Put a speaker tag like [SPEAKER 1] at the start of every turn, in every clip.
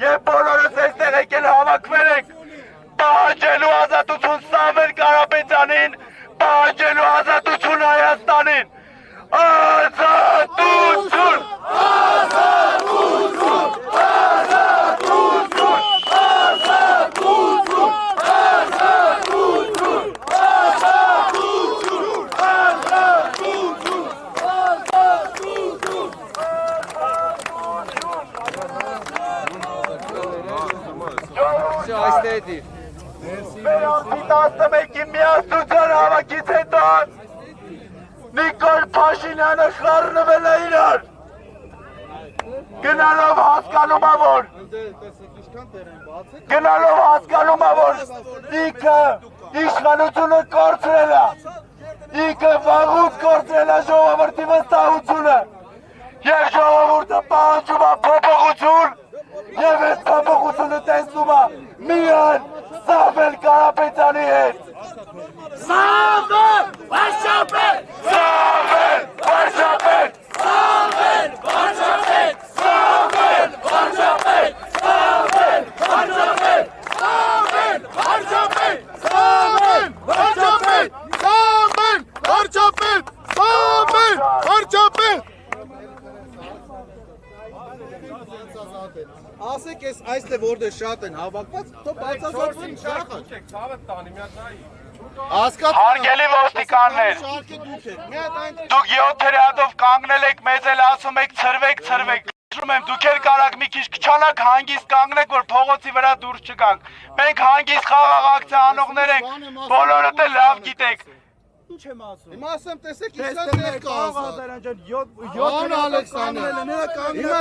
[SPEAKER 1] Եվ բոլորս այստեղ եկել հավաքվել ենք պահանջելու ազատություն Սամվել Կարապետյանին, պահանջելու ազատություն Հայաստանին։ Ազատություն! Ազատություն! Ազատություն! Ազատություն! Ազատություն! Ազատություն!
[SPEAKER 2] Այստեղ
[SPEAKER 1] Մեր ամսի 11-ի միասնության հավաքից հետո Նիկոլ Փաշինյանը խառնվել է իրար, գնալով հասկանում որ ինքը իշխանությունը կորցրել է, ինքը վաղուց կորցրել է ժողովրդի վստահությունը և ժողովուրդը պահանջում է փոփոխություն և այդ փոփոխությունը տեսնում է միայն Սամվել Կարապետյանի հետ։ Սամվել վարչապետ! Սամվել վարչապետ! Սամվել վարչապետ! Սամվել վարչապետ! Սամվել վարչապետ! Սամվել վարչապետ! Սամվել վարչապետ! Սամվել վարչապետ! Սամվել վարչապետ!
[SPEAKER 2] Ասեք ես այստեղ որտեղ շատ են հավաքված, թող բացասական շախը։
[SPEAKER 1] Հարգելի ոստիկաններ, դուք 7 հրադով կանգնել եք, մեզ էլ ասում եք ցրվեք, ասում եմ դուք էլ կարաք մի քիչ քչանակ հանգիստ կանգնեք, որ փողոցի վրա դուրս չգանք։ Մենք հանգիստ խաղաղ ակցիա անողներ ենք, բոլորդ էլ լավ գիտեք։
[SPEAKER 2] Ինչ եմ ասում։ Հիմա ասեմ տեսեք ինչքան տեղ կա ասա։ 7 Ալեքսանդր։ Հիմա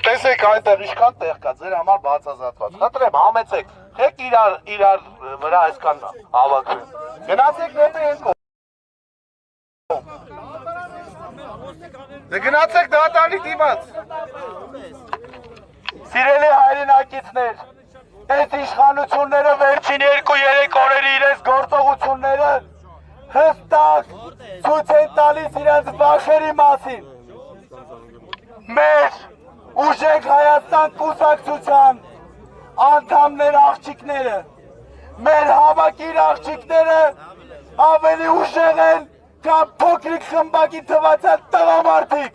[SPEAKER 1] Տեսեք այնտեղ ինչքան տեղ կա, ձեր համար բացազատված։ Խնդրեմ համեցեք, եք իրար վրա այսքան հավաքվեն։ Գնացեք դեպի այն կողմ։ Գնացեք դատարանի դիմաց։ Սիրելի հայրենակիցներ, այս իշխանությունները վերջին 2-3 օրերի իրենց գործողությունները հստակ ցույց են տալիս իրենց վախերի մասին։ Մեր ուժեղ Հայաստան կուսակցության անդամներ աղջիկները, մեր հավաքիր աղջիկները ավելի ուժեղ են, քան փոքրիկ խմբակի թվացած տղամարդիկ։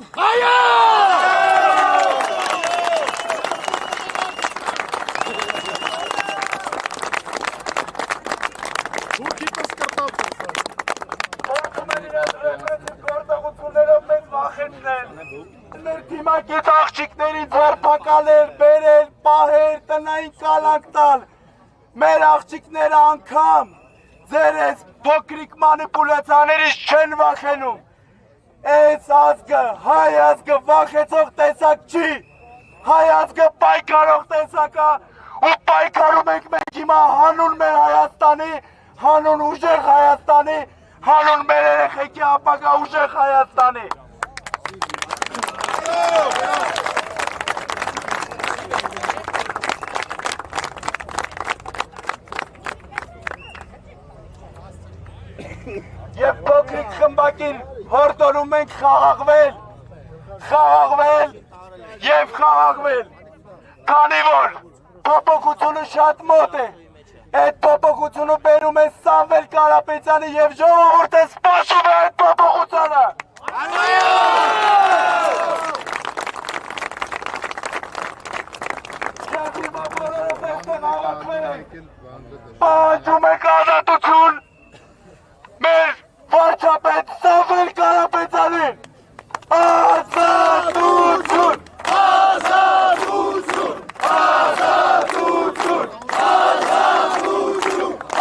[SPEAKER 1] Մեր թիմակից աղջիկների ձերբակալել, բերել, պահել, տնային կալանք տալ, մեր աղջիկները անգամ ձեր այս փոքրիկ մանիպուլյացիաներից չեն վախենում։ Այս ազգը, հայ ազգը վախեցող տեսակ չի, հայ ազգը պայքարող տեսակ է ու պայքարում ենք մենք հիմա հանուն մեր Հայաստանի, հանուն ուժեղ Հայաստանի, հանուն մեր երեխեքի ապագա ուժեղ Հայաստանի։ Եվ փոքրիկ խմբակին հորդորում ենք խաղաղվել և խաղաղվել, քանի որ փոփոխությունը շատ մոտ է, այդ փոփոխությունը բերում է Սամվել Կարապետյանը և ժողովուրդը սպասում է այդ փոփոխությանը։ Պահանջում ենք ազատություն մեր վարչապետ